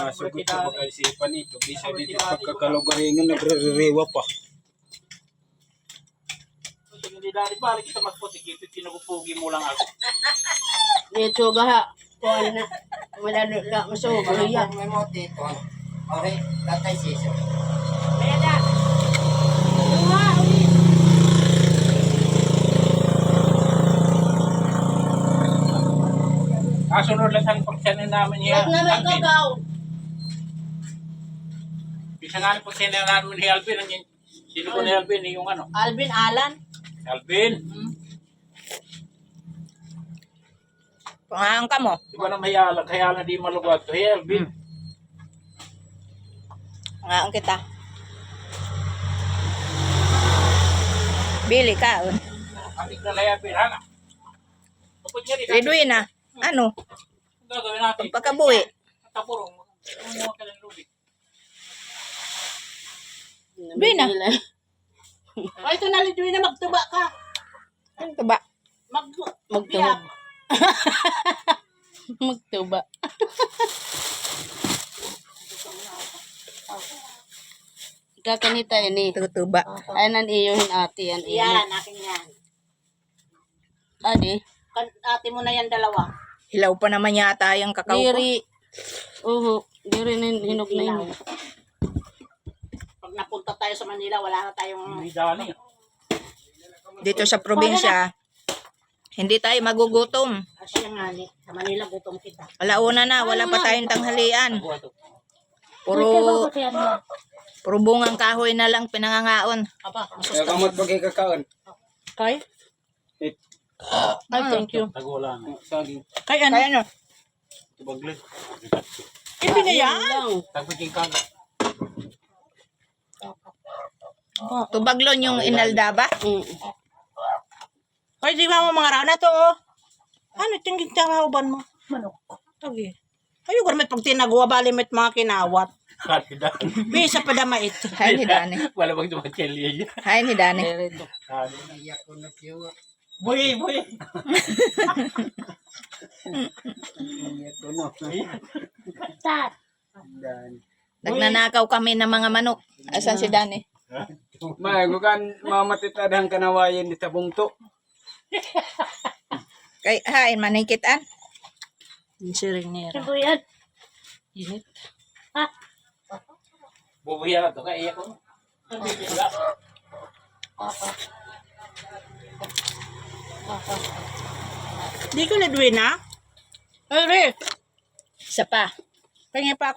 Nasugot sa mga isipan ito. Bisa dito pagkakalugaringan nagre-rewa pa. Hindi dahil balik kita magputik ito, pinupugi mo lang ako. Dito gaha. Kuhan na. Malalo lang. Masuha. Kaya. May mo dito. Okay, tatay siso. Kaya na. Luha. Ulit. Kasunod lang ang pagsanin namin niya. Ba't naman kagaw? Bisa nga ang pagsanin namin ni Alvin. Sino ko ni Alvin? Yung ano? Alvin Alan. Alvin. Pangalan ka mo. Di ba na mayalag? Kaya na di malugad to. Hey, Alvin. Pangalan kita. Bili ka. Kapit na lang Alvin. Hana. Kapit niya rin. Ridwin na. Ano? Ang gagawin natin. Pagkabuhi. Tapurong. Umuha ka ng lubig. Ridwin na. Ay, ito na Lidwin na magtuba ka. Ano ba? Magtuba. Magtuba. Kakanita yan eh. Tutuba. Ayan ang iyohin ate. Yan, Yan, akin yan. Adi. Ate mo na yan dalawa. Hilaw pa naman yata yung kakao ko. Diri. Diri na hinog na yun. Pag napunta tayo sa Manila, wala na tayong... Hindi dali. Dito sa probinsya, hindi tayo magugutom. Asya nga ni. Sa Manila, gutom kita. Alauna na, wala pa tayong tanghalian. Buha to. Puro bungang kahoy na lang pinangangaon. Aba, Kaya kamot pagkikakaon. Kay? Ay, thank you. Tagulan. Saging. Kay ano? Kaya no, Tubaglit. Ibinayan. Tagpiting kaga. tubaglon yung inaldaba. Ay, di ba mo mga rana to, oh. Ano, tingin tarahuban mo? Manok. Tagi. Ayaw garmit pag tinagawa, balimit mga kinawat. Kanida. Bisa pa damait. Hay ni Dani. Wala bang tumatselya niya. Hay ni Dani. Iyak ko na kiwa. Boy, boy. Iyak ko no. tat. Nagnanakaw kami ng mga manok. Asan si Dani? Magugan mamatitadang kanawayan ni tabungto. Kay hain manikitan. Siring niya. Ano yan? Init. Bubuya na to. Kaya iyak ko. Di ko Lidwin, ha? Ay, Re. Isa pa. Pengen pa